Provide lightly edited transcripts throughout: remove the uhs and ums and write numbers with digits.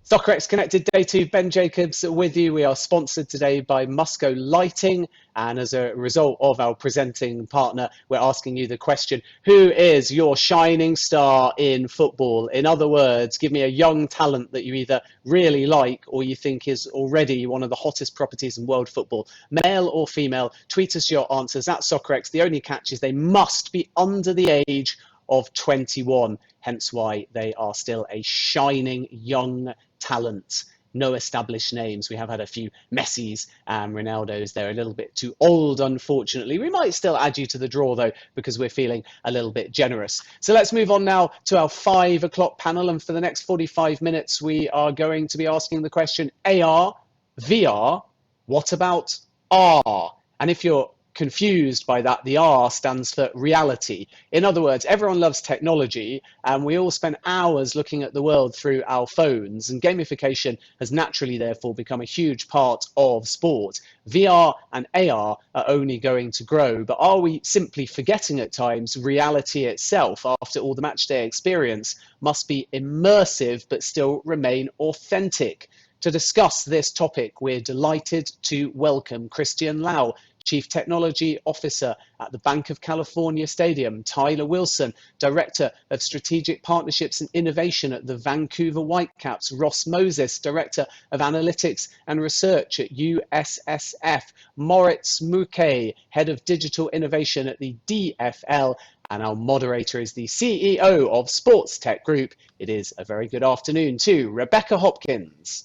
Soccerex Connected Day 2, Ben Jacobs with you. We are sponsored today by Musco Lighting, and as a result of our presenting partner, we're asking you the question, who is your shining star in football? In other words, give me a young talent that you either really like or you think is already one of the hottest properties in world football. Male or female, tweet us your answers at Soccerex. The only catch is they must be under the age of 21, hence why they are still a shining young talent. No established names. We have had a few Messis and Ronaldos. They're a little bit too old, unfortunately. We might still add you to the draw, though, because we're feeling a little bit generous. So let's move on now to our 5 o'clock panel. And for the next 45 minutes, we are going to be asking the question, AR, VR, what about R? And if you're confused by that, the R stands for reality. In other words, everyone loves technology and we all spend hours looking at the world through our phones, and gamification has naturally therefore become a huge part of sport. VR and AR are only going to grow, but are we simply forgetting at times reality itself? After all, the matchday experience must be immersive but still remain authentic. To discuss this topic, we're delighted to welcome Christian Lau, Chief Technology Officer at the Bank of California Stadium, Tyler Wilson, Director of Strategic Partnerships and Innovation at the Vancouver Whitecaps, Ross Moses, Director of Analytics and Research at USSF, Moritz Muecke, Head of Digital Innovation at the DFL, and our moderator is the CEO of Sports Tech Group. It is a very good afternoon to Rebecca Hopkins.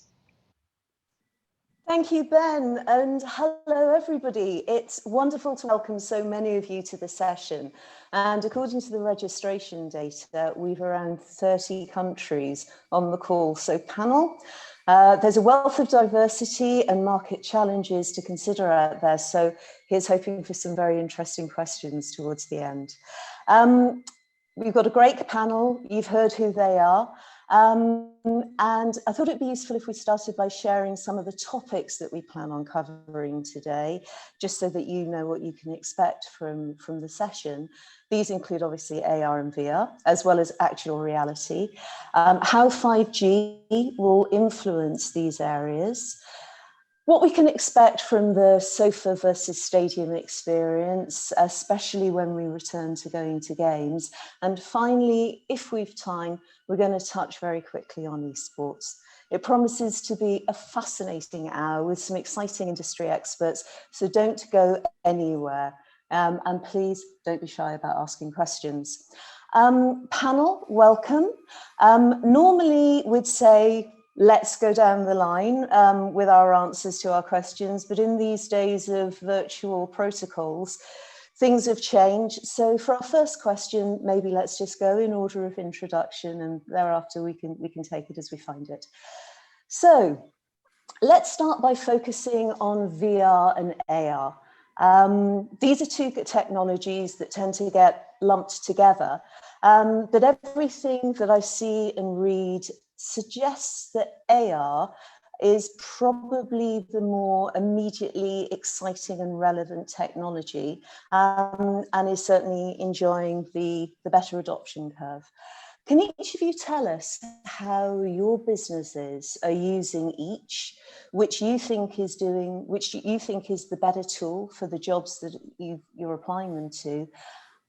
Thank you, Ben, and hello, everybody. It's wonderful to welcome so many of you to the session. And according to the registration data, we've around 30 countries on the call. So panel, there's a wealth of diversity and market challenges to consider out there. So here's hoping for some very interesting questions towards the end. We've got a great panel. You've heard who they are. And I thought it'd be useful if we started by sharing some of the topics that we plan on covering today, just so that you know what you can expect from the session. These include obviously AR and VR, as well as actual reality, how 5G will influence these areas, what we can expect from the sofa versus stadium experience, especially when we return to going to games. And finally, if we've time, we're going to touch very quickly on esports. It promises to be a fascinating hour with some exciting industry experts, so don't go anywhere. And please don't be shy about asking questions. Panel, welcome. Normally we'd say, let's go down the line with our answers to our questions, but in these days of virtual protocols, things have changed. So for our first question, maybe let's just go in order of introduction, and thereafter we can take it as we find it. So let's start by focusing on VR and AR. These are two technologies that tend to get lumped together, but everything that I see and read suggests that AR is probably the more immediately exciting and relevant technology, and is certainly enjoying the better adoption curve. Can each of you tell us how your businesses are using each, which you think is the better tool for the jobs that you're applying them to,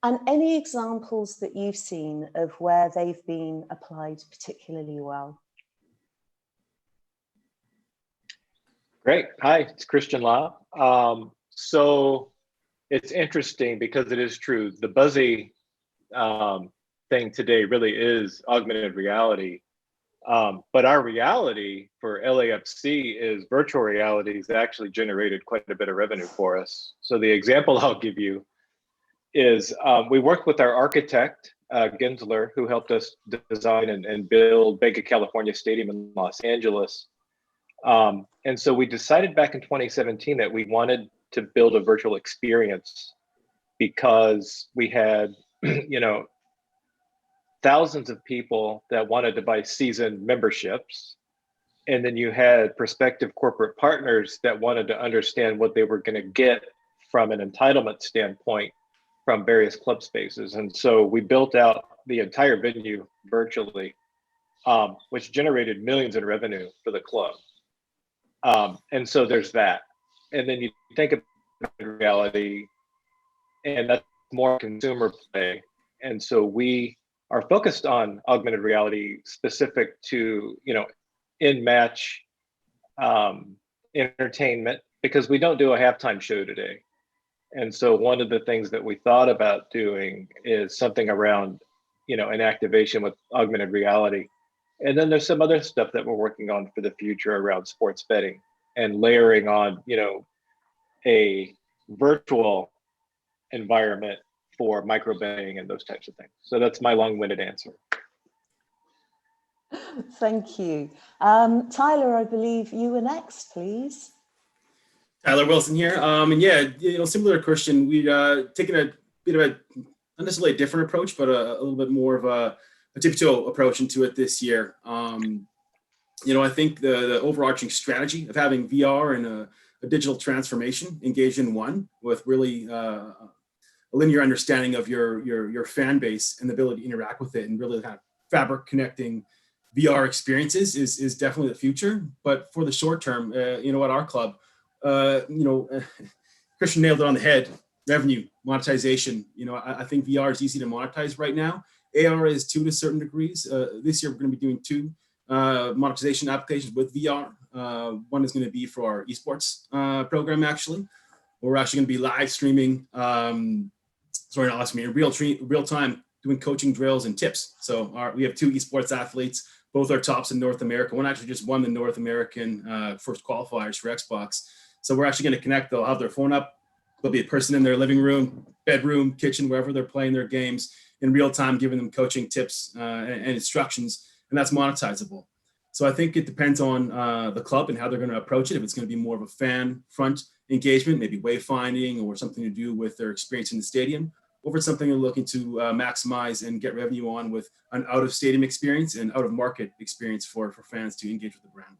and any examples that you've seen of where they've been applied particularly well? Great. Hi, it's Christian Lau. So it's interesting because it is true. The buzzy thing today really is augmented reality. But our reality for LAFC is virtual reality has actually generated quite a bit of revenue for us. So the example I'll give you is we worked with our architect, Gensler, who helped us design and build Bank of California Stadium in Los Angeles. And so we decided back in 2017 that we wanted to build a virtual experience because we had, thousands of people that wanted to buy season memberships. And then you had prospective corporate partners that wanted to understand what they were going to get from an entitlement standpoint from various club spaces. And so we built out the entire venue virtually. which generated millions in revenue for the club. And so there's that. And then you think about reality, and that's more consumer play. And so we are focused on augmented reality specific to, in-match entertainment, because we don't do a halftime show today. And so one of the things that we thought about doing is something around, an activation with augmented reality. And then there's some other stuff that we're working on for the future around sports betting and layering on, a virtual environment for micro betting and those types of things. So that's my long-winded answer. Thank you. Tyler, I believe you were next, please. Tyler Wilson here. And yeah, similar to Christian, we taken a bit of a, not necessarily a different approach, but a little bit more of a typical approach into it this year. I think the overarching strategy of having VR and a digital transformation engaged in one with really a linear understanding of your fan base and the ability to interact with it and really kind of fabric connecting VR experiences is definitely the future. But for the short term, at our club, Christian nailed it on the head. Revenue, monetization. I think VR is easy to monetize right now. AR is too to certain degrees. This year, we're going to be doing 2 monetization applications with VR. One is going to be for our esports program, actually. We're actually going to be live streaming, in real time, doing coaching drills and tips. So we have 2 esports athletes. Both are tops in North America. One actually just won the North American first qualifiers for Xbox. So we're actually going to connect. They'll have their phone up. There'll be a person in their living room, bedroom, kitchen, wherever they're playing their games in real time, giving them coaching tips and instructions, and that's monetizable. So I think it depends on the club and how they're going to approach it. If it's going to be more of a fan front engagement, maybe wayfinding or something to do with their experience in the stadium, or if it's something they're looking to maximize and get revenue on with an out of stadium experience and out of market experience for fans to engage with the brand with.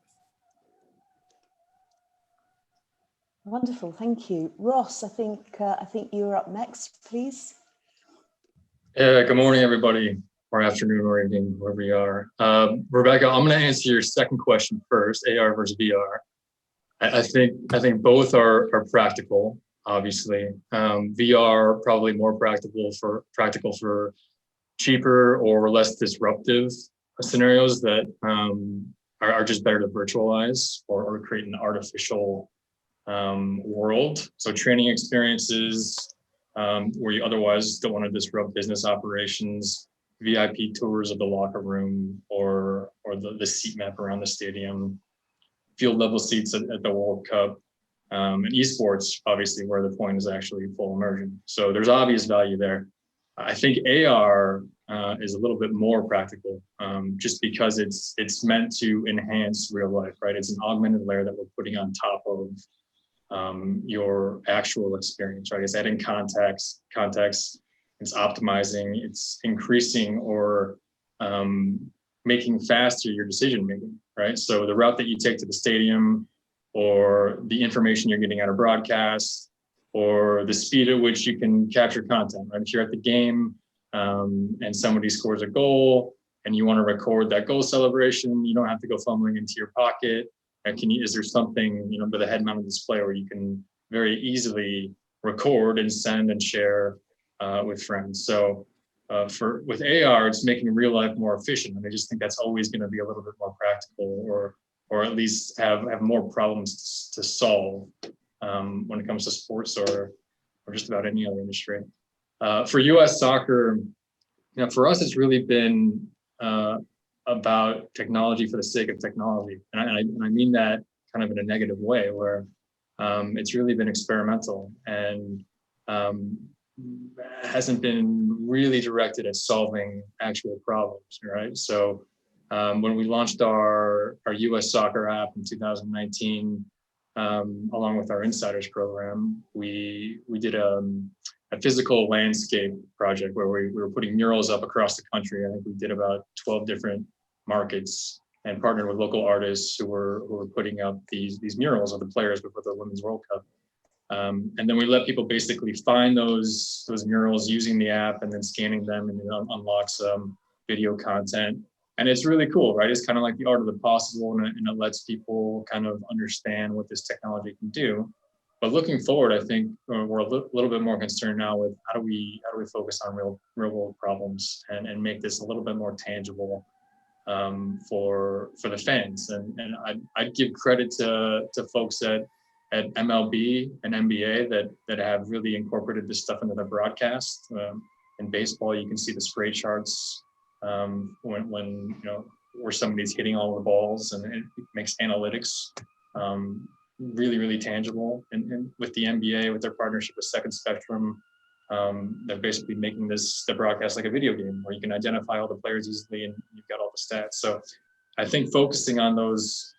Wonderful, thank you. Ross, I think you were up next, please. Yeah, good morning, everybody, or afternoon or evening, wherever you are. Rebecca, I'm going to answer your second question first, AR versus VR. I think both are practical, obviously. VR probably more practical for cheaper or less disruptive scenarios that are just better to virtualize or create an artificial world. So training experiences where you otherwise don't want to disrupt business operations, VIP tours of the locker room or the seat map around the stadium, field level seats at the World Cup, and esports, obviously, where the point is actually full immersion. So there's obvious value there. I think AR is a little bit more practical, just because it's meant to enhance real life, right? It's an augmented layer that we're putting on top of your actual experience, right? It's adding context, it's optimizing, it's increasing or making faster your decision making, right? So the route that you take to the stadium, or the information you're getting out of broadcast, or the speed at which you can capture content, right? If you're at the game and somebody scores a goal and you want to record that goal celebration, you don't have to go fumbling into your pocket. Is there something, with a head-mounted display where you can very easily record and send and share with friends? So with AR, it's making real life more efficient. And I just think that's always going to be a little bit more practical, or at least have more problems to solve when it comes to sports or just about any other industry. For US soccer, for us, it's really been about technology for the sake of technology. And I mean that kind of in a negative way, where it's really been experimental and hasn't been really directed at solving actual problems, right? So when we launched our US soccer app in 2019, along with our Insiders program, we did a physical landscape project where we were putting murals up across the country. I think we did about 12 different markets and partnered with local artists who were putting up these murals of the players before the Women's World Cup. And then we let people basically find those murals using the app and then scanning them, and it unlocks video content And it's really cool, right? It's kind of like the art of the possible, and it lets people kind of understand what this technology can do. But looking forward, I think we're a little bit more concerned now with how do we focus on real world problems and make this a little bit more tangible for the fans. And I'd give credit to folks at MLB and NBA that have really incorporated this stuff into their broadcast. In baseball, you can see the spray charts when where somebody's hitting all the balls, and it makes analytics really tangible. And with the NBA, with their partnership with Second Spectrum, they're basically making the broadcast like a video game where you can identify all the players easily and you've got all the stats. So I think focusing on those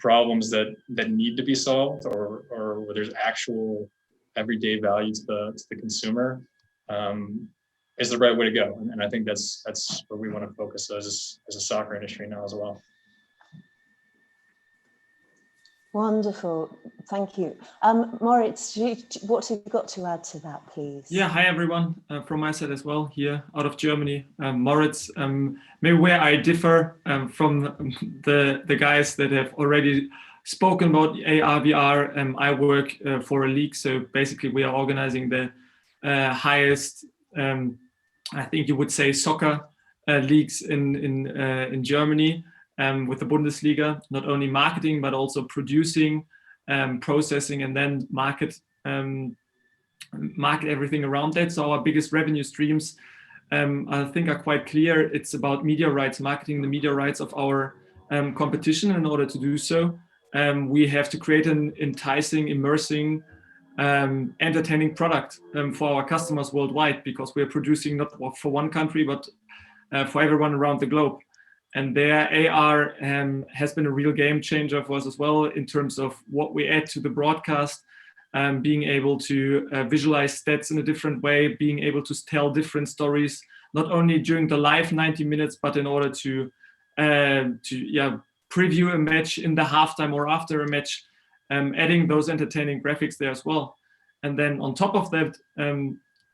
problems that need to be solved, or where there's actual everyday value to the consumer, is the right way to go. And I think that's where we want to focus as a soccer industry now as well. Wonderful, thank you. Moritz, what have you got to add to that, please? Yeah, hi everyone, from my side as well, here out of Germany. Moritz, maybe where I differ from the guys that have already spoken about AR, VR, I work for a league, so basically we are organizing the highest, I think you would say, soccer leagues in Germany. With the Bundesliga, not only marketing, but also producing, processing, and then market everything around that. So our biggest revenue streams, I think, are quite clear. It's about media rights, marketing the media rights of our competition. In order to do so, we have to create an enticing, immersing, entertaining product for our customers worldwide, because we're producing not for one country, but for everyone around the globe. And there, AR has been a real game changer for us as well, in terms of what we add to the broadcast, being able to visualize stats in a different way, being able to tell different stories, not only during the live 90 minutes, but in order to preview a match in the halftime or after a match, adding those entertaining graphics there as well. And then on top of that,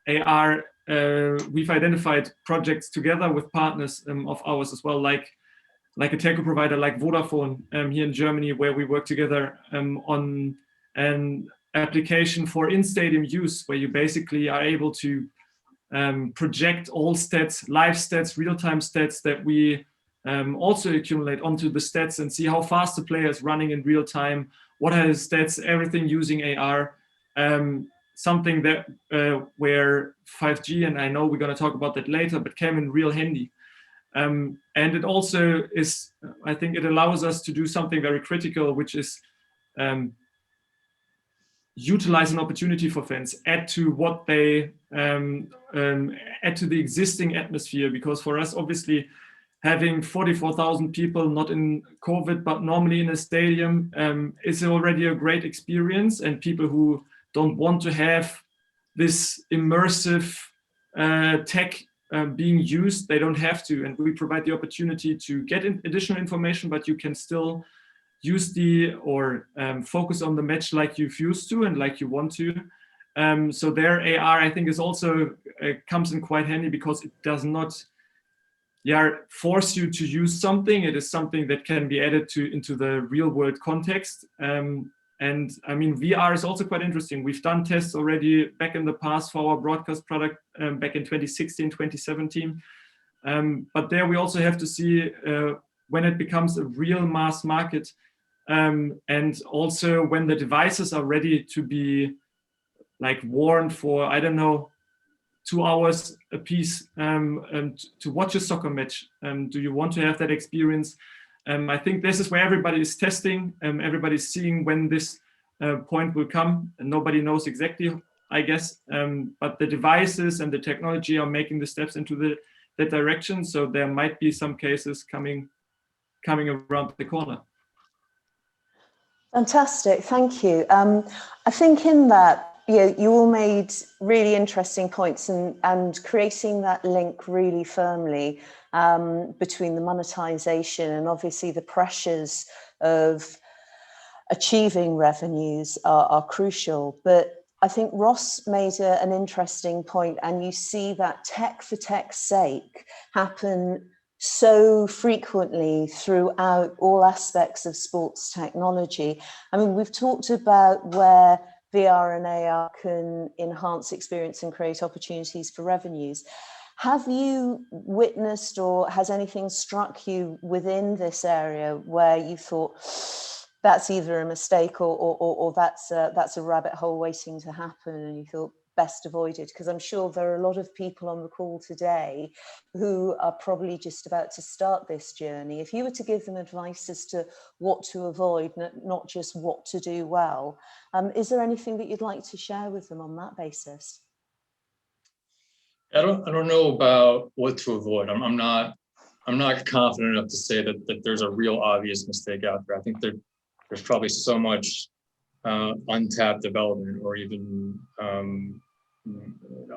AR, we've identified projects together with partners of ours as well, like a telco provider like Vodafone here in Germany, where we work together on an application for in-stadium use, where you basically are able to project all stats, live stats, real-time stats that we also accumulate onto the stats and see how fast the player is running in real time, what are his stats, everything using AR. Something that where 5G, and I know we're going to talk about that later, but came in real handy. And it also is, I think it allows us to do something very critical, which is utilize an opportunity for fans, add to what they, add to the existing atmosphere. Because for us, obviously, having 44,000 people, not in COVID, but normally in a stadium, is already a great experience. And people who don't want to have this immersive tech being used, they don't have to. And we provide the opportunity to get additional information, but you can still use focus on the match like you've used to and like you want to. So their AR, I think, is also comes in quite handy, because it does not force you to use something. It is something that can be added into the real world context. And I mean, VR is also quite interesting. We've done tests already back in the past for our broadcast product back in 2016, 2017. But there we also have to see when it becomes a real mass market, and also when the devices are ready to be like worn for, I don't know, 2 hours a piece to watch a soccer match. Do you want to have that experience? I think this is where everybody is testing, everybody's seeing when this point will come, and nobody knows exactly, I guess, but the devices and the technology are making the steps into that direction. So there might be some cases coming around the corner. Fantastic, thank you. I think in that, you all made really interesting points, and creating that link really firmly between the monetization and obviously the pressures of achieving revenues are crucial. But I think Ross made an interesting point, and you see that tech for tech's sake happen so frequently throughout all aspects of sports technology. I mean, we've talked about where VR and AR can enhance experience and create opportunities for revenues. Have you witnessed, or has anything struck you within this area where you thought that's either a mistake or that's a rabbit hole waiting to happen, and you thought best avoided? Because I'm sure there are a lot of people on the call today who are probably just about to start this journey. If you were to give them advice as to what to avoid, not just what to do well, is there anything that you'd like to share with them on that basis? I don't know about what to avoid. I'm not confident enough to say that there's a real obvious mistake out there. I think there's probably so much untapped development, or even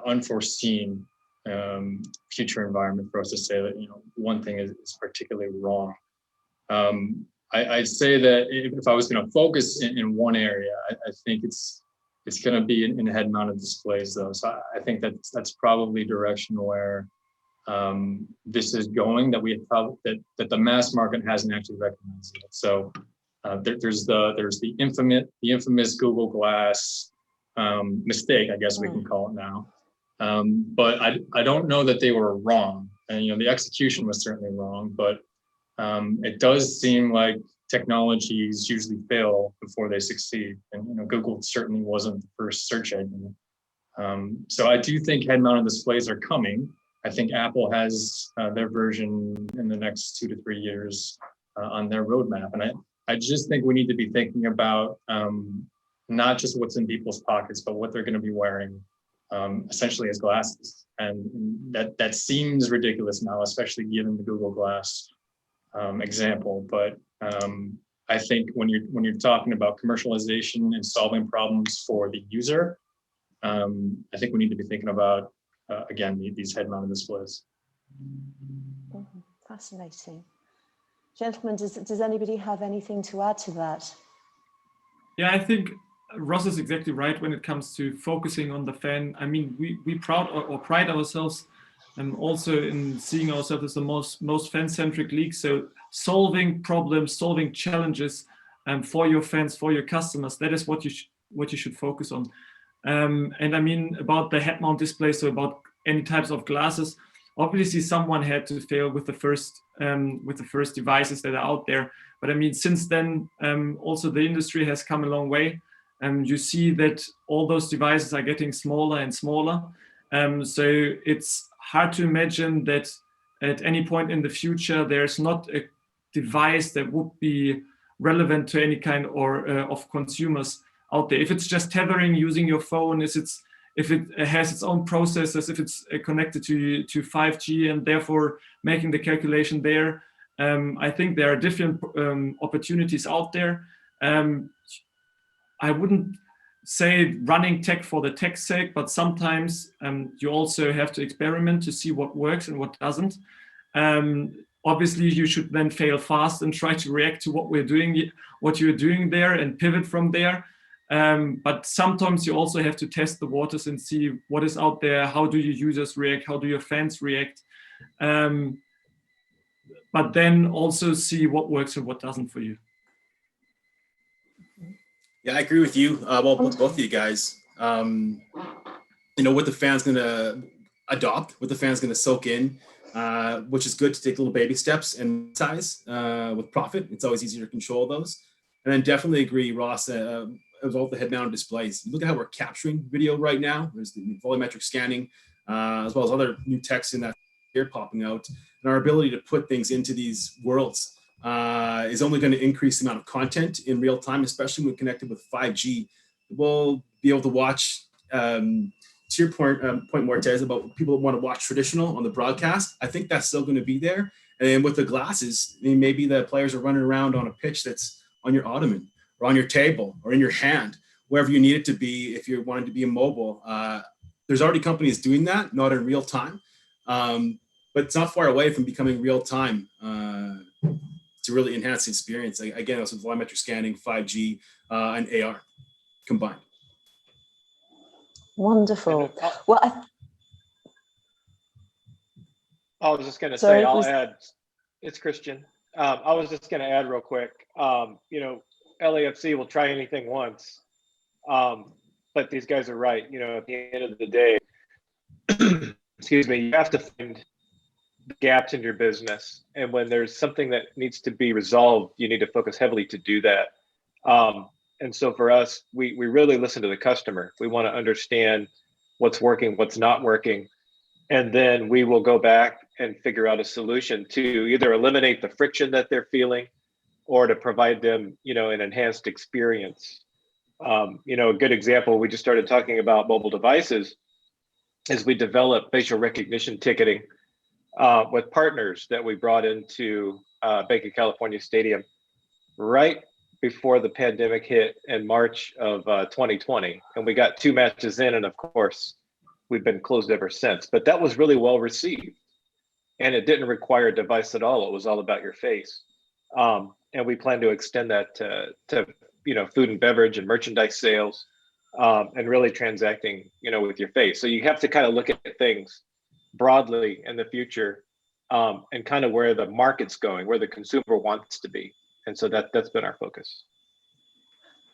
unforeseen future environment for us to say that, you know, one thing is particularly wrong. I'd say that if I was going to focus in one area, I think it's going to be in head-mounted displays, though. So I think that's probably direction where this is going, that we have probably that the mass market hasn't actually recognized it. So there's the infamous Google Glass mistake, I guess we can call it now. But I don't know that they were wrong, and you know, the execution was certainly wrong. But it does seem like technologies usually fail before they succeed, and you know, Google certainly wasn't the first search engine. So I do think head-mounted displays are coming. I think Apple has their version in the next 2 to 3 years on their roadmap, and I just think we need to be thinking about not just what's in people's pockets, but what they're going to be wearing, essentially as glasses. And that seems ridiculous now, especially given the Google Glass example. But I think when you're talking about commercialization and solving problems for the user, I think we need to be thinking about again these head-mounted displays. Fascinating. Gentlemen, does anybody have anything to add to that? Yeah, I think Ross is exactly right when it comes to focusing on the fan. I mean, we pride ourselves also in seeing ourselves as the most fan-centric league. So solving problems, solving challenges for your fans, for your customers, that is what you should focus on. And I mean, about the head-mount display, so about any types of glasses, obviously someone had to fail with the first devices that are out there. But I mean, since then, also the industry has come a long way. You see that all those devices are getting smaller and smaller. So it's hard to imagine that at any point in the future, there's not a device that would be relevant to any kind of consumers out there. If it's just tethering using your phone, if it has its own processors, if it's connected to 5G and therefore making the calculation there, I think there are different opportunities out there. I wouldn't say running tech for the tech's sake, but sometimes you also have to experiment to see what works and what doesn't. Obviously, you should then fail fast and try to react to what you're doing there and pivot from there. But sometimes you also have to test the waters and see what is out there. How do your users react? How do your fans react? But then also see what works and what doesn't for you. Yeah, I agree with you. Well, with both of you guys. You know, what the fans going to adopt, what the fans going to soak in, which is good to take little baby steps and size with profit. It's always easier to control those. And then definitely agree, Ross, with all the head-mounted displays. Look at how we're capturing video right now. There's the volumetric scanning, as well as other new techs in that here popping out. And our ability to put things into these worlds is only going to increase the amount of content in real time, especially when connected with 5G. We'll be able to watch, to your point, Moritz, about people that want to watch traditional on the broadcast. I think that's still going to be there. And with the glasses, I mean, maybe the players are running around on a pitch that's on your ottoman or on your table or in your hand, wherever you need it to be if you're wanting to be immobile. There's already companies doing that, not in real time, but it's not far away from becoming real time to really enhance the experience. Again, also volumetric scanning, 5G, and AR combined. Wonderful. Well, I was just going to Sorry, say, I'll add, it's Christian. I was just going to add real quick, you know, LAFC will try anything once, but these guys are right. You know, at the end of the day, excuse me, you have to find gaps in your business. And when there's something that needs to be resolved, you need to focus heavily to do that. And so for us, we really listen to the customer. We want to understand what's working, what's not working. And then we will go back and figure out a solution to either eliminate the friction that they're feeling or to provide them, you know, an enhanced experience. You know, a good example, we just started talking about mobile devices, is we developed facial recognition ticketing with partners that we brought into Banc of California Stadium right before the pandemic hit in March of 2020. And we got 2 matches in, and of course, we've been closed ever since. But that was really well received. And it didn't require a device at all. It was all about your face. And we plan to extend that to you know, food and beverage and merchandise sales, and really transacting, you know, with your face. So you have to kind of look at things broadly in the future, and kind of where the market's going, where the consumer wants to be. And so that's been our focus.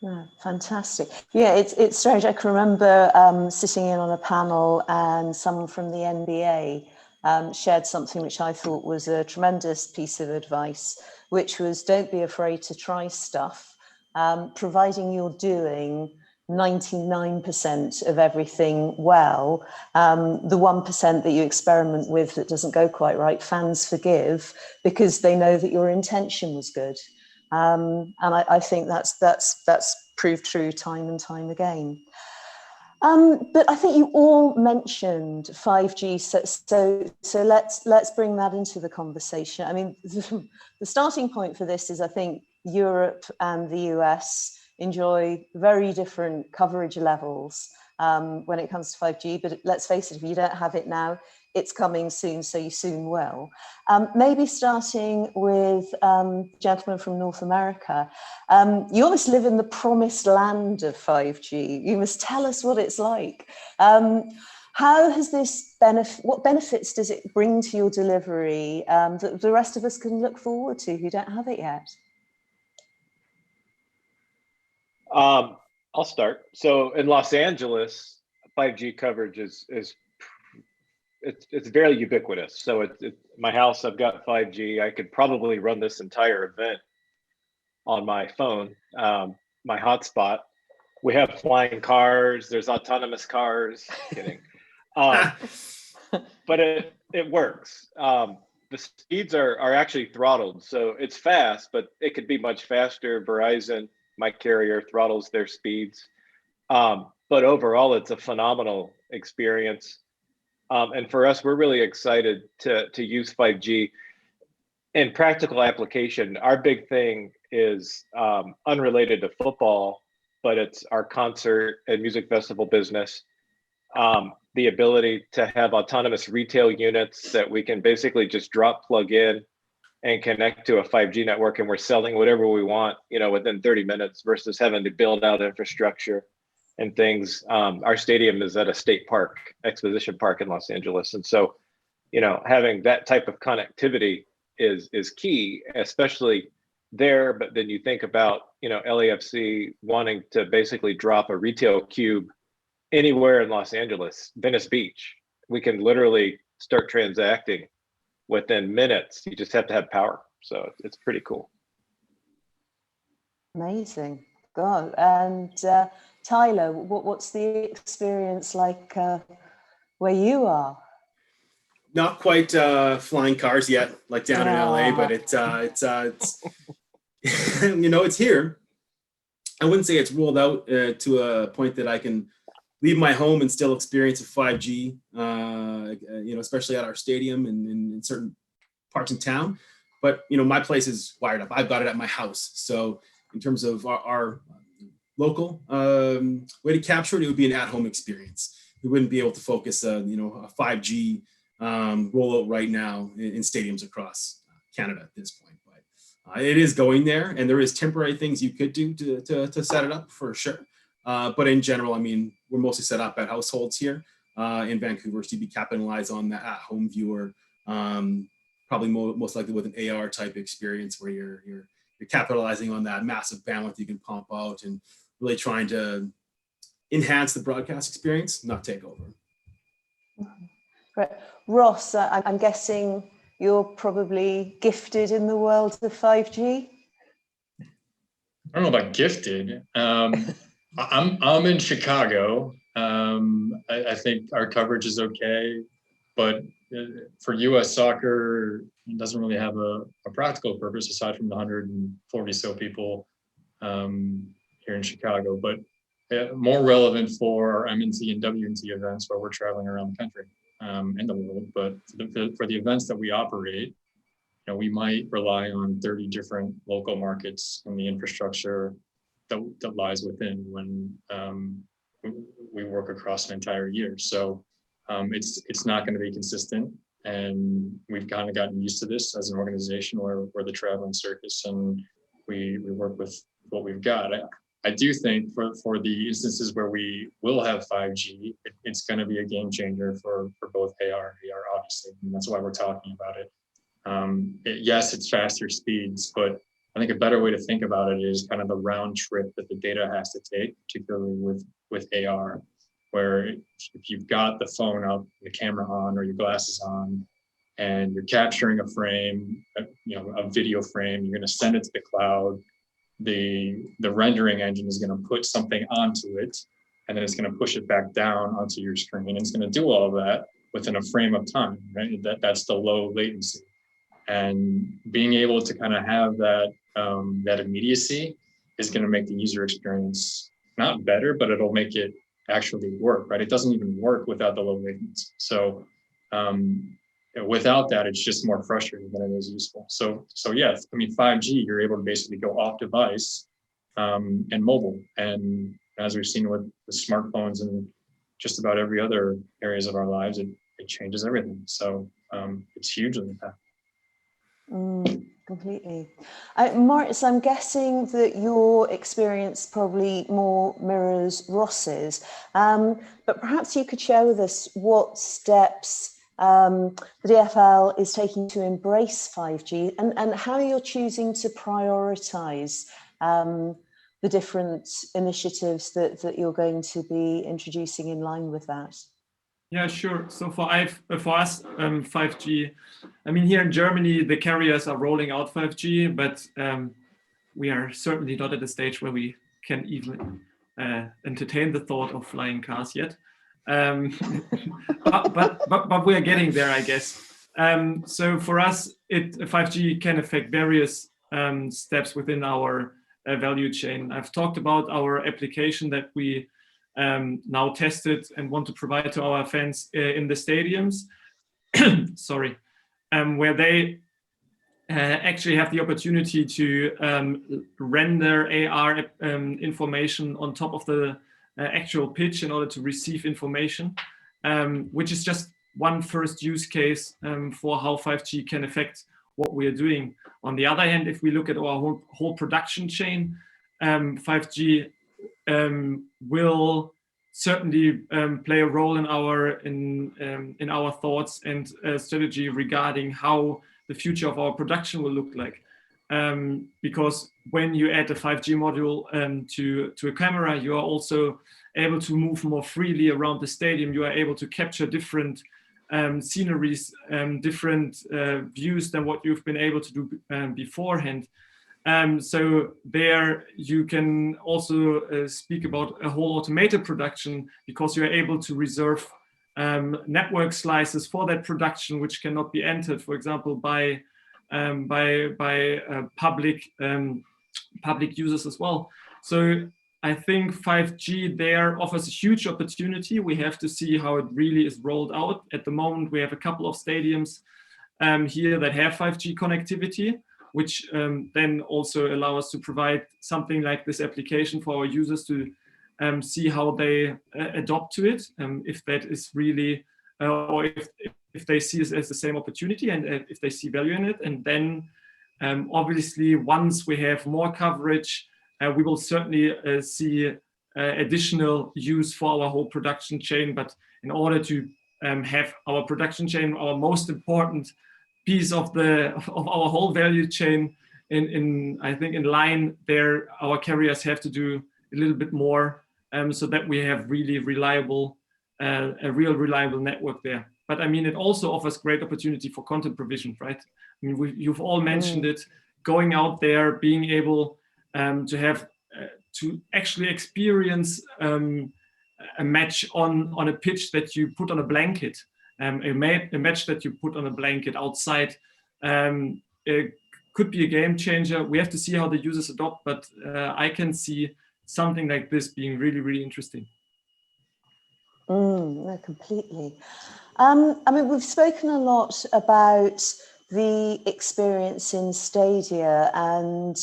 Yeah, fantastic. Yeah, it's strange. I can remember sitting in on a panel and someone from the NBA shared something which I thought was a tremendous piece of advice, which was don't be afraid to try stuff, providing you're doing 99% of everything well. The 1% that you experiment with that doesn't go quite right, fans forgive because they know that your intention was good. And I think that's proved true time and time again. But I think you all mentioned 5G, so let's bring that into the conversation. I mean, the starting point for this is I think Europe and the US enjoy very different coverage levels when it comes to 5G. But let's face it, if you don't have it now, it's coming soon, so you soon will. Maybe starting with gentlemen from North America. You almost live in the promised land of 5G. You must tell us what it's like. How has this what benefits does it bring to your delivery that the rest of us can look forward to who don't have it yet? I'll start. So in Los Angeles, 5G coverage is it's very ubiquitous. So my house, I've got 5G. I could probably run this entire event on my phone, my hotspot. We have flying cars. There's autonomous cars. Kidding. But it works. The speeds are actually throttled, so it's fast, but it could be much faster. Verizon, my carrier, throttles their speeds. But overall, it's a phenomenal experience. And for us, we're really excited to use 5G in practical application. Our big thing is unrelated to football, but it's our concert and music festival business. The ability to have autonomous retail units that we can basically just drop, plug in, and connect to a 5G network, and we're selling whatever we want, you know, within 30 minutes versus having to build out infrastructure and things. Our stadium is at a state park, exposition park in Los Angeles. And so, you know, having that type of connectivity is key, especially there. But then you think about, you know, LAFC wanting to basically drop a retail cube anywhere in Los Angeles, Venice Beach. We can literally start transacting within minutes. You just have to have power. So it's pretty cool. Amazing. God. And Tyler, what's the experience like where you are? Not quite flying cars yet, like down in LA, but it's you know, it's here. I wouldn't say it's rolled out to a point that I can leave my home and still experience a 5G, you know, especially at our stadium and in certain parts in town. But, you know, my place is wired up. I've got it at my house. So in terms of our local way to capture it, it would be an at-home experience. We wouldn't be able to focus, you know, a 5G rollout right now in stadiums across Canada at this point. But it is going there, and there is temporary things you could do to set it up for sure. But in general, I mean, we're mostly set up at households here in Vancouver, so you'd be capitalized on the at-home viewer Probably most likely with an AR type experience where you're capitalizing on that massive bandwidth you can pump out and really trying to enhance the broadcast experience, not take over. Right. Ross, I'm guessing you're probably gifted in the world of 5G. I don't know about gifted. I'm in Chicago. I think our coverage is okay, but for U.S. soccer, it doesn't really have a practical purpose aside from the 140 so people here in Chicago. But more relevant for our MNT and WNT events where we're traveling around the country and the world. But for the events that we operate, we might rely on 30 different local markets and the infrastructure that lies within when we work across an entire year. So it's not going to be consistent, and we've kind of gotten used to this as an organization where we're the traveling circus and we work with what we've got. I do think for the instances where we will have 5G, it's going to be a game changer for both AR and VR, obviously, and that's why we're talking about it. Yes, it's faster speeds, but I think a better way to think about it is kind of the round trip that the data has to take, particularly with AR, where if you've got the phone up, the camera on, or your glasses on, and you're capturing a frame, a video frame, you're going to send it to the cloud. The rendering engine is going to put something onto it, and then it's going to push it back down onto your screen. And it's going to do all of that within a frame of time, right? That's the low latency. And being able to kind of have that immediacy is going to make the user experience not better, but it'll make it actually work, right? It doesn't even work without the low latency. So without that, it's just more frustrating than it is useful. So yes, 5G, you're able to basically go off device and mobile. And as we've seen with the smartphones and just about every other areas of our lives, it changes everything. So it's hugely impactful. Completely. Moritz, I'm guessing that your experience probably more mirrors Ross's, but perhaps you could share with us what steps the DFL is taking to embrace 5G and how you're choosing to prioritize the different initiatives that you're going to be introducing in line with that. Yeah, sure. So for us, 5G, here in Germany, the carriers are rolling out 5G, but we are certainly not at a stage where we can even entertain the thought of flying cars yet. But we are getting there, I guess. So for us, 5G can affect various steps within our value chain. I've talked about our application that we now tested and want to provide to our fans in the stadiums, sorry, where they actually have the opportunity to render AR information on top of the actual pitch in order to receive information, which is just one first use case for how 5G can affect what we are doing. On the other hand, if we look at our whole production chain, 5G will certainly play a role in our thoughts and strategy regarding how the future of our production will look like. Because when you add a 5G module to a camera, you are also able to move more freely around the stadium. You are able to capture different sceneries, different views than what you've been able to do beforehand. So there you can also speak about a whole automated production, because you're able to reserve network slices for that production, which cannot be entered, for example, by public users as well. So I think 5G there offers a huge opportunity. We have to see how it really is rolled out. At the moment, we have a couple of stadiums here that have 5G connectivity, which then also allow us to provide something like this application for our users to see how they adopt to it, if that is really, or if they see it as the same opportunity and if they see value in it. And then obviously, once we have more coverage, we will certainly see additional use for our whole production chain. But in order to have our production chain, our most important piece of our whole value chain I think in line there. Our carriers have to do a little bit more so that we have really reliable, a real reliable network there. But I mean, it also offers great opportunity for content provision, right? I mean, you've all mentioned it, going out there, being able to have, to actually experience a match on a pitch that you put on a blanket, a match that you put on a blanket outside. It could be a game changer. We have to see how the users adopt, but I can see something like this being really, really interesting. No, completely. I mean, we've spoken a lot about the experience in Stadia, and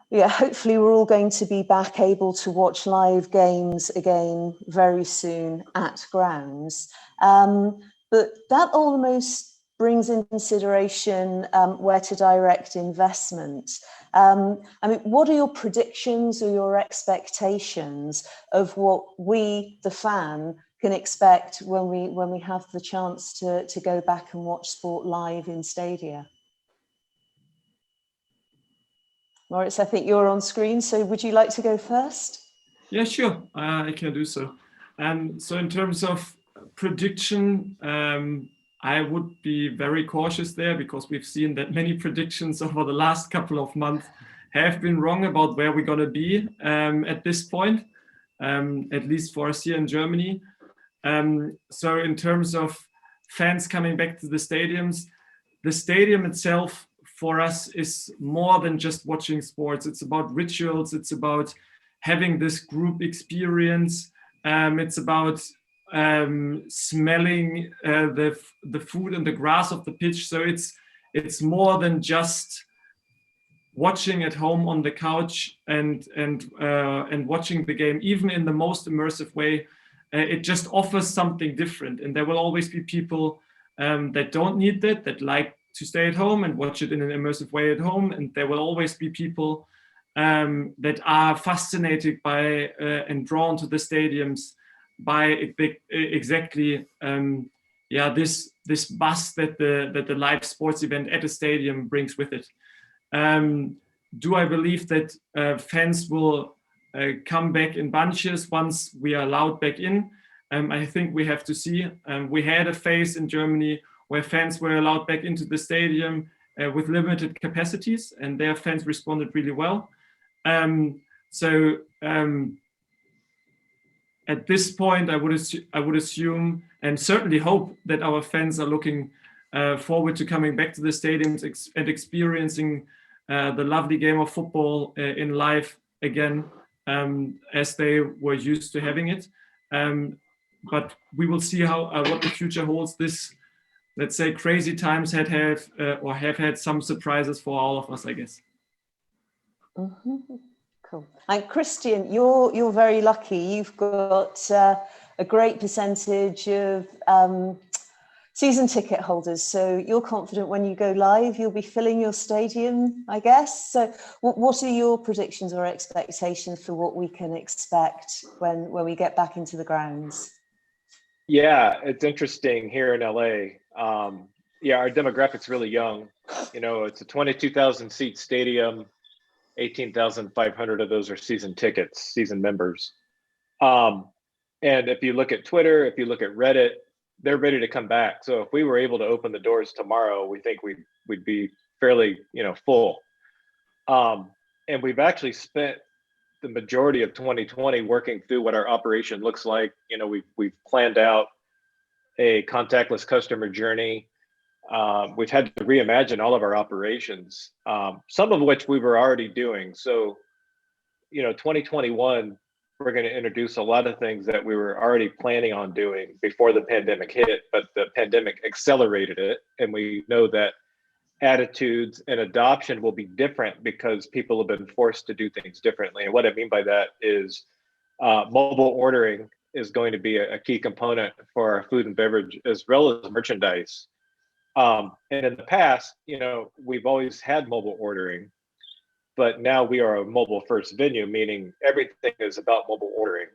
yeah, hopefully we're all going to be back able to watch live games again very soon at grounds. But that almost brings in consideration where to direct investment. I mean, what are your predictions or your expectations of what we, the fan, can expect when we have the chance to go back and watch sport live in Stadia? Moritz, I think you're on screen, so would you like to go first? Yeah, sure, I can do so. So in terms of prediction, I would be very cautious there, because we've seen that many predictions over the last couple of months have been wrong about where we're going to be at this point, at least for us here in Germany. So in terms of fans coming back to the stadiums, the stadium itself for us is more than just watching sports. It's about rituals. It's about having this group experience. It's about smelling the food and the grass of the pitch. So it's more than just watching at home on the couch and watching the game, even in the most immersive way. It just offers something different, and there will always be people that don't need that like to stay at home and watch it in an immersive way at home, and there will always be people that are fascinated by and drawn to the stadiums by exactly this buzz that the live sports event at a stadium brings with it. Do I believe that fans will come back in bunches once we are allowed back in? I think we have to see. We had a phase in Germany where fans were allowed back into the stadium with limited capacities, and their fans responded really well. At this point, I would assume and certainly hope that our fans are looking forward to coming back to the stadiums and experiencing the lovely game of football in live again, as they were used to having it. But we will see what the future holds. This, let's say, crazy times have had some surprises for all of us, I guess. Mm-hmm. Cool. And Christian, you're very lucky. You've got a great percentage of season ticket holders, so you're confident when you go live you'll be filling your stadium, I guess. So what are your predictions or expectations for what we can expect when we get back into the grounds? Yeah, it's interesting here in LA. Our demographic's really young. You know, it's a 22,000 seat stadium. 18,500 of those are season tickets, season members. And if you look at Twitter, if you look at Reddit, they're ready to come back. So if we were able to open the doors tomorrow, we think we'd be fairly, full. And we've actually spent the majority of 2020 working through what our operation looks like. We've planned out a contactless customer journey. We've had to reimagine all of our operations, some of which we were already doing. So, 2021, we're going to introduce a lot of things that we were already planning on doing before the pandemic hit, but the pandemic accelerated it. And we know that attitudes and adoption will be different because people have been forced to do things differently. And what I mean by that is mobile ordering is going to be a key component for our food and beverage as well as merchandise. And in the past, we've always had mobile ordering, but now we are a mobile first venue, meaning everything is about mobile ordering.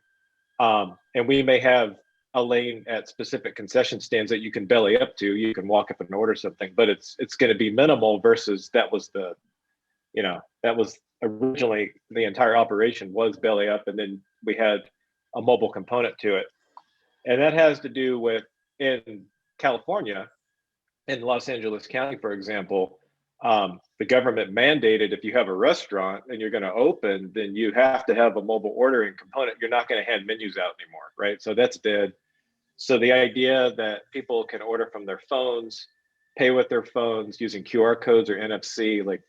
And we may have a lane at specific concession stands that you can belly up to. You can walk up and order something, but it's going to be minimal versus that was originally the entire operation was belly up, and then we had a mobile component to it. And that has to do with, in California, in Los Angeles County, for example, the government mandated if you have a restaurant and you're going to open, then you have to have a mobile ordering component. You're not going to hand menus out anymore, right? So that's dead. So the idea that people can order from their phones, pay with their phones using QR codes or NFC, like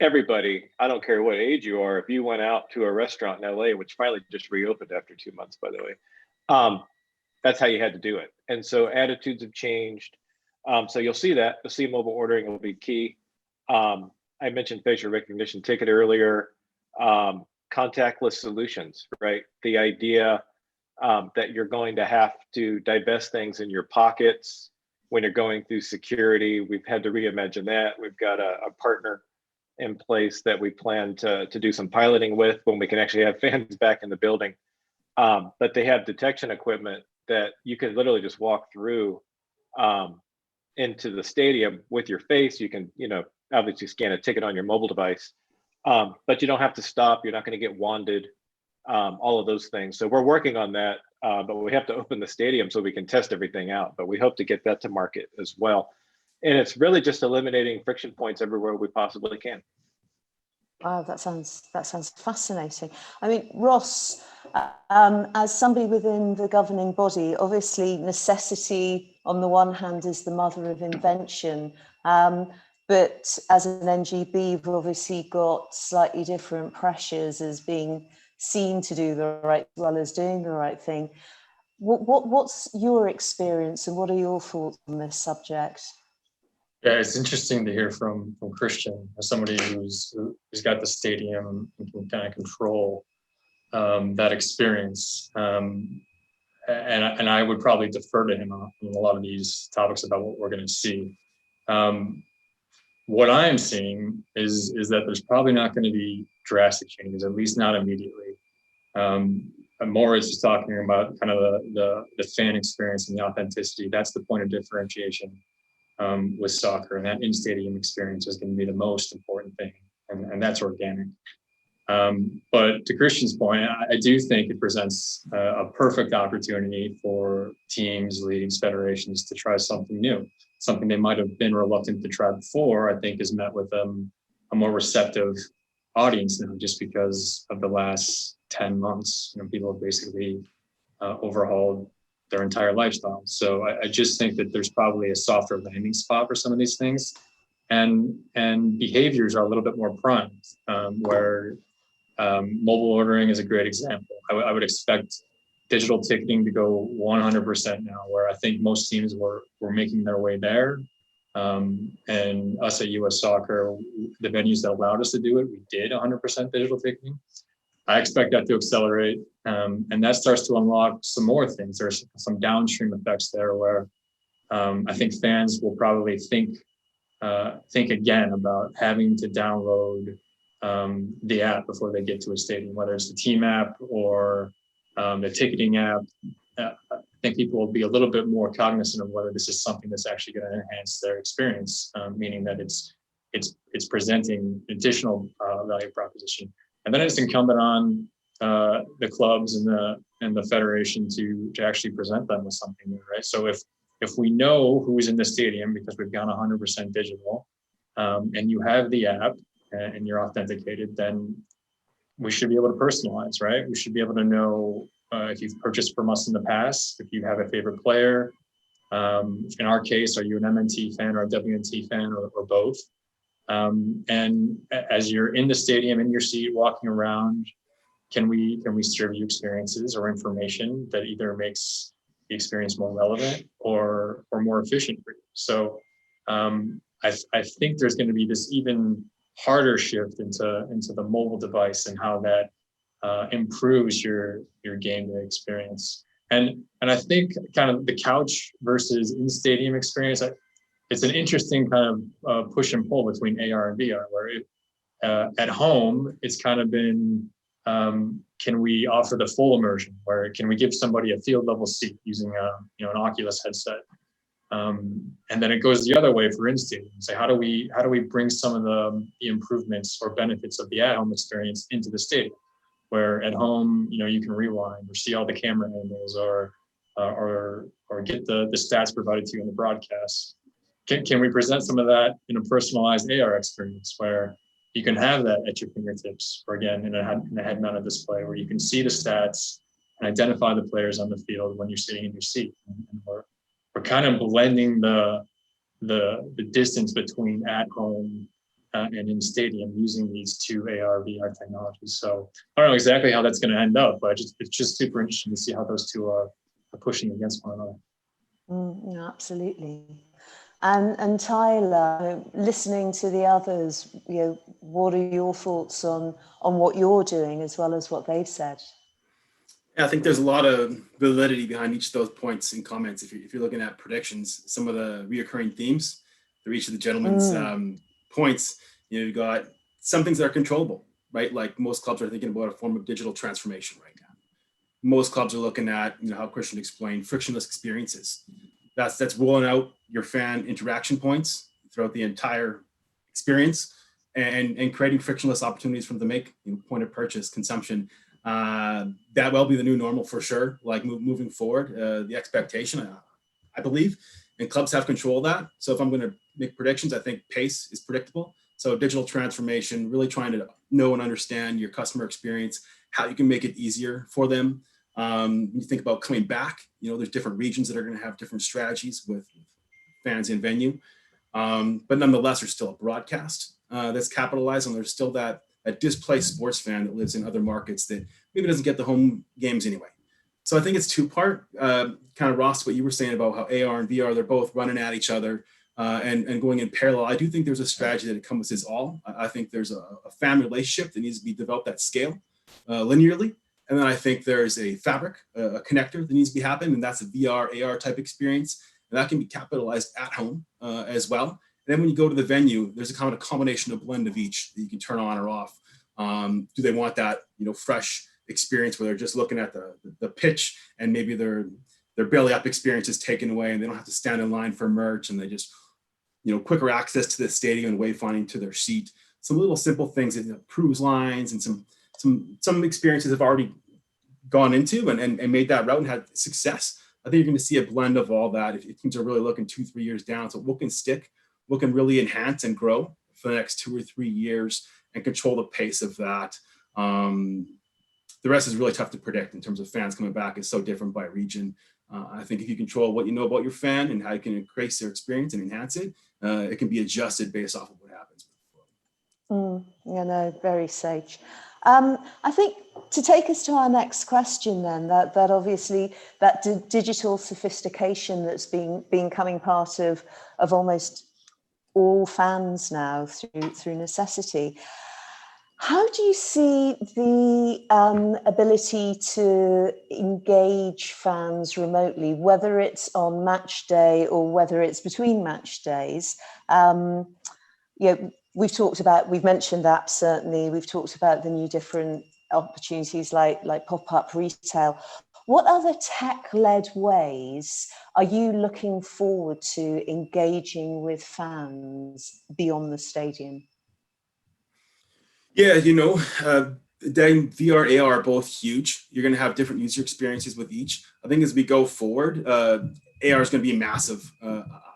everybody, I don't care what age you are, if you went out to a restaurant in LA, which finally just reopened after 2 months, by the way, that's how you had to do it. And so attitudes have changed. So you'll see that. You'll see mobile ordering will be key. I mentioned facial recognition ticket earlier. Contactless solutions, right? The idea that you're going to have to divest things in your pockets when you're going through security. We've had to reimagine that. We've got a partner in place that we plan to do some piloting with when we can actually have fans back in the building. But they have detection equipment that you can literally just walk through into the stadium with your face. You can, obviously scan a ticket on your mobile device, but you don't have to stop. You're not going to get wanded, all of those things. So we're working on that, but we have to open the stadium so we can test everything out. But we hope to get that to market as well. And it's really just eliminating friction points everywhere we possibly can. Wow, that sounds fascinating. I mean, Ross, as somebody within the governing body, obviously necessity on the one hand is the mother of invention, but as an NGB, we've obviously got slightly different pressures as being seen to do the right as well as doing the right thing. What's your experience and what are your thoughts on this subject? Yeah, it's interesting to hear from Christian, as somebody who's got the stadium and can kind of control that experience. And I would probably defer to him on a lot of these topics about what we're going to see. What I am seeing is that there's probably not going to be drastic changes, at least not immediately. Moritz is talking about kind of the fan experience and the authenticity. That's the point of differentiation with soccer, and that in-stadium experience is going to be the most important thing, and that's organic. But to Christian's point, I do think it presents a perfect opportunity for teams, leagues, federations to try something new, something they might have been reluctant to try before. I think has met with a more receptive audience now, just because of the last 10 months. People have basically overhauled their entire lifestyle. So I just think that there's probably a softer landing spot for some of these things, and behaviors are a little bit more primed, where mobile ordering is a great example. I would expect digital ticketing to go 100% now, where I think most teams were making their way there. And us at US Soccer, the venues that allowed us to do it, we did 100% digital ticketing. I expect that to accelerate, and that starts to unlock some more things. There's some downstream effects there where I think fans will probably think again about having to download the app before they get to a stadium, whether it's the team app or the ticketing app. I think people will be a little bit more cognizant of whether this is something that's actually going to enhance their experience, meaning that it's presenting additional value proposition. And then it's incumbent on the clubs and the federation to actually present them with something new, right? So if we know who's in the stadium because we've gone 100% digital, and you have the app and you're authenticated, then we should be able to personalize, right? We should be able to know if you've purchased from us in the past, if you have a favorite player. In our case, are you an MNT fan or a WNT fan or both? And as you're in the stadium, in your seat, walking around, can we serve you experiences or information that either makes the experience more relevant or more efficient for you? So I think there's going to be this even harder shift into the mobile device and how that improves your game day experience. And I think kind of the couch versus in-stadium experience, it's an interesting kind of push and pull between AR and VR, where at home, it's kind of been Can we offer the full immersion, where can we give somebody a field level seat using an Oculus headset? And then it goes the other way for in-stadium. Say, how do we bring some of the improvements or benefits of the at-home experience into the stadium, where at home, you can rewind or see all the camera angles or get the stats provided to you in the broadcast. Can we present some of that in a personalized AR experience where you can have that at your fingertips, or again, in a head-mounted display where you can see the stats and identify the players on the field when you're sitting in your seat. And we're kind of blending the distance between at home and in stadium using these two AR, VR technologies. So I don't know exactly how that's going to end up, but it's just super interesting to see how those two are pushing against one another. Yeah, absolutely. And Tyler, listening to the others, what are your thoughts on what you're doing as well as what they've said? Yeah, I think there's a lot of validity behind each of those points and comments. If you're looking at predictions, some of the reoccurring themes for each of the gentlemen's points, you've got some things that are controllable, right? Like most clubs are thinking about a form of digital transformation right now. Most clubs are looking at, how Christian explained, frictionless experiences. That's rolling out your fan interaction points throughout the entire experience and creating frictionless opportunities for them to make point of purchase consumption. That will be the new normal for sure. Like moving forward, the expectation, I believe, and clubs have control of that. So if I'm going to make predictions, I think pace is predictable. So digital transformation, really trying to know and understand your customer experience, how you can make it easier for them. When you think about coming back, there's different regions that are going to have different strategies with fans in venue. But nonetheless, there's still a broadcast that's capitalized on. There's still that displaced sports fan that lives in other markets that maybe doesn't get the home games anyway. So I think it's two-part. Kind of Ross, what you were saying about how AR and VR, they're both running at each other and going in parallel. I do think there's a strategy that encompasses all. I think there's a fan relationship that needs to be developed at scale linearly. And then I think there's a fabric, a connector that needs to be happening, and that's a VR, AR type experience. And that can be capitalized at home as well. And then when you go to the venue, there's a kind of a combination of blend of each that you can turn on or off. Do they want that, fresh experience where they're just looking at the pitch and maybe their belly up experience is taken away and they don't have to stand in line for merch and they just, quicker access to the stadium and wayfinding to their seat. Some little simple things, cruise lines and some experiences have already gone into and made that route and had success. I think you're going to see a blend of all that if teams are really looking 2-3 years down. So what can stick, what can really enhance and grow for the next 2 or 3 years and control the pace of that. The rest is really tough to predict in terms of fans coming back. It's so different by region. I think if you control what you know about your fan and how you can increase their experience and enhance it, it can be adjusted based off of what happens. Very sage. I think to take us to our next question then, that obviously that digital sophistication that's been coming part of almost all fans now through necessity. How do you see the ability to engage fans remotely, whether it's on match day or whether it's between match days? We've mentioned apps, certainly. We've talked about the new different opportunities like pop-up retail. What other tech-led ways are you looking forward to engaging with fans beyond the stadium? Yeah, VR, AR are both huge. You're going to have different user experiences with each. I think as we go forward, AR is going to be massive.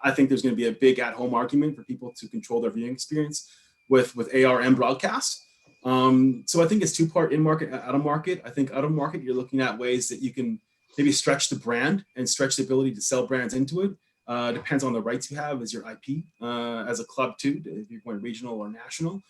I think there's going to be a big at-home argument for people to control their viewing experience with AR and broadcast. So I think it's two-part in-market, out-of-market. I think out-of-market, you're looking at ways that you can maybe stretch the brand and stretch the ability to sell brands into it. Depends on the rights you have as your IP, as a club too, if you're going regional or national.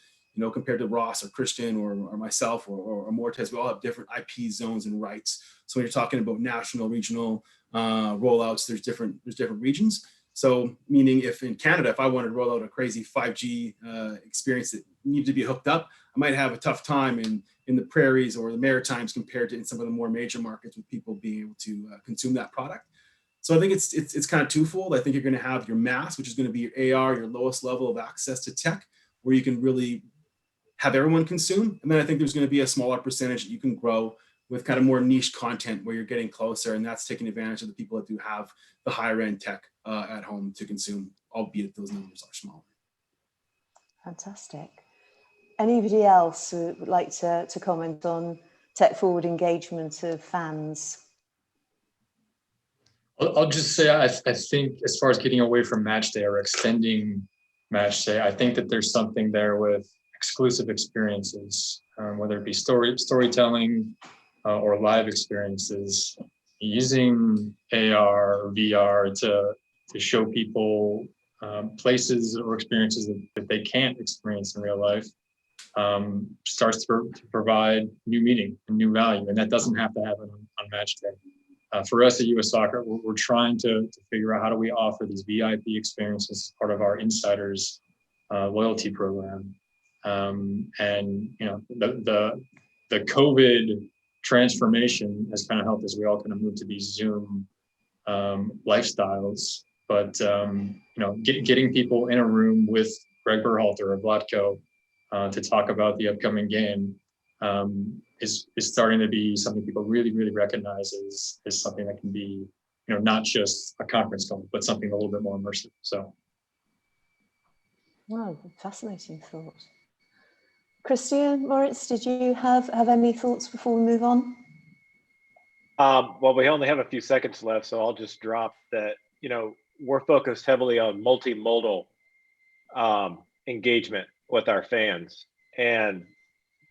Compared to Ross or Christian or myself or Moritz, we all have different IP zones and rights. So when you're talking about national, regional rollouts, there's different regions. So meaning if in Canada, if I wanted to roll out a crazy 5G experience that needed to be hooked up, I might have a tough time in the prairies or the Maritimes compared to in some of the more major markets with people being able to consume that product. So I think it's kind of twofold. I think you're going to have your mass, which is going to be your AR, your lowest level of access to tech, where you can really have everyone consume. And then I think there's going to be a smaller percentage that you can grow with kind of more niche content where you're getting closer, and that's taking advantage of the people that do have the higher end tech at home to consume, albeit those numbers are smaller. Fantastic. Anybody else who would like to comment on tech forward engagement of fans? I'll just say, I think as far as getting away from matchday or extending matchday, I think that there's something there with exclusive experiences, whether it be storytelling or live experiences, using AR or VR to show people places or experiences that they can't experience in real life, starts to provide new meaning and new value. And that doesn't have to happen on match day. For us at US Soccer, we're trying to figure out how do we offer these VIP experiences as part of our insiders loyalty program. And you know, the COVID transformation has kind of helped us. We all kind of move to these Zoom lifestyles, but you know, getting people in a room with Greg Berhalter of Vlatko to talk about the upcoming game is starting to be something people really recognize as something that can be, you know, not just a conference call, but something a little bit more immersive. So, wow, fascinating thought. Christian, Moritz, did you have any thoughts before we move on? Well, we only have a few seconds left, so I'll just drop that, you know, we're focused heavily on multimodal engagement with our fans. And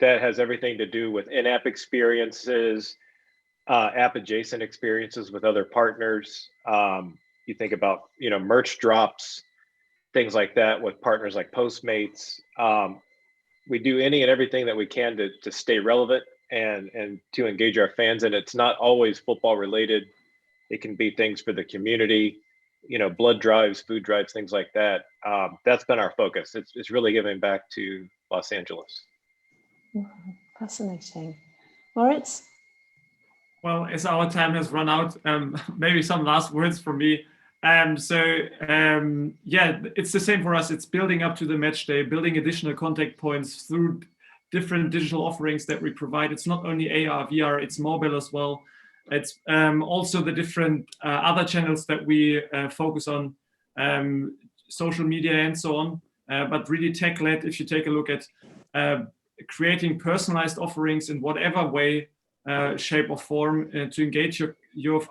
that has everything to do with in-app experiences, app adjacent experiences with other partners. You think about, you know, merch drops, things like that with partners like Postmates. We do any and everything that we can to stay relevant and to engage our fans. And it's not always football related. It can be things for the community, you know, blood drives, food drives, things like that. That's been our focus. It's really giving back to Los Angeles. Fascinating. Moritz? Well, as our time has run out, maybe some last words from me. Yeah, it's the same for us. It's building up to the match day, building additional contact points through different digital offerings that we provide. It's not only AR, VR, it's mobile as well. It's also the different other channels that we focus on, social media and so on, but really tech-led. If you take a look at creating personalized offerings in whatever way, shape or form to engage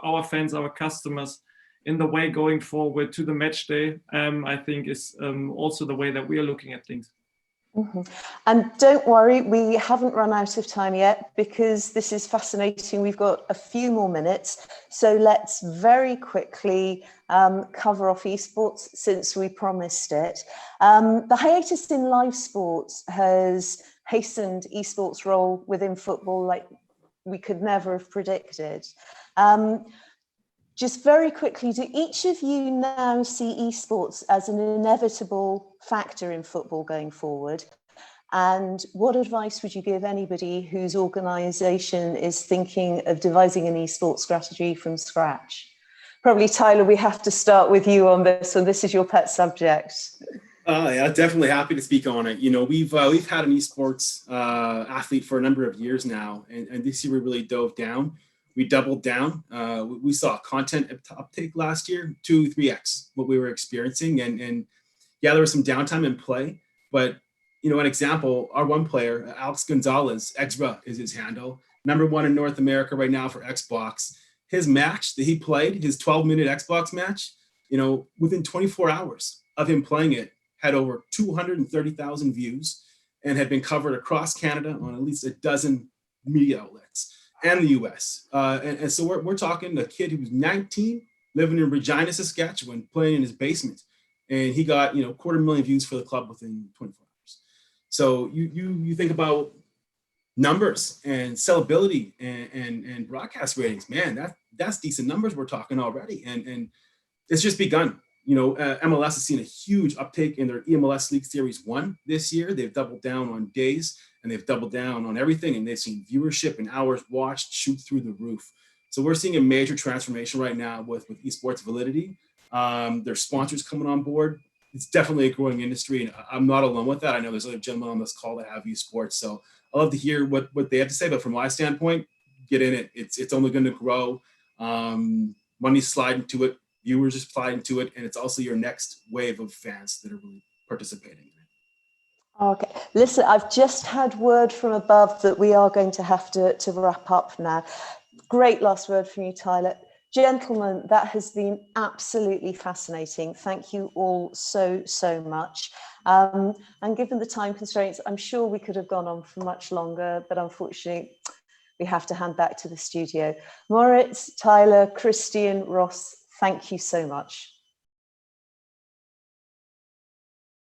our fans, our customers in the way going forward to the match day, I think is also the way that we are looking at things. Mm-hmm. And don't worry, we haven't run out of time yet because this is fascinating. We've got a few more minutes. So let's very quickly cover off esports since we promised it. The hiatus in live sports has hastened esports' role within football like we could never have predicted. Just very quickly, do each of you now see esports as an inevitable factor in football going forward? And what advice would you give anybody whose organisation is thinking of devising an esports strategy from scratch? Probably, Tyler, we have to start with you on this one. This is your pet subject. Yeah, definitely happy to speak on it. You know, we've had an esports athlete for a number of years now, and this year we really dove down. We doubled down. We saw content uptake last year, 2-3x what we were experiencing, and yeah, there was some downtime in play. But you know, an example: our one player, Alex Gonzalez, Exra is his handle, #1 in North America right now for Xbox. His match that he played, his 12-minute Xbox match, you know, within 24 hours of him playing it, had over 230,000 views and had been covered across Canada on at least a dozen media outlets and the US. And so we're talking a kid who was 19, living in Regina, Saskatchewan, playing in his basement. And he got, you know, 250,000 views for the club within 24 hours. So you think about numbers and sellability and broadcast ratings, man, that's decent numbers we're talking already. And it's just begun. You know, MLS has seen a huge uptake in their MLS League Series 1 this year. They've doubled down on days and they've doubled down on everything. And they've seen viewership and hours watched shoot through the roof. So we're seeing a major transformation right now with esports validity. There's sponsors coming on board. it's definitely a growing industry, and I'm not alone with that. I know there's other gentlemen on this call that have esports, so I love to hear what they have to say. But from my standpoint, get in it. It's only going to grow. Money's sliding to it, viewers are sliding to it, and it's also your next wave of fans that are really participating in it. Okay, listen, I've just had word from above that we are going to have to wrap up now. Great last word from you, Tyler. Gentlemen, that has been absolutely fascinating. Thank you all so much. And given the time constraints, I'm sure we could have gone on for much longer, but unfortunately, we have to hand back to the studio. Moritz, Tyler, Christian, Ross, thank you so much.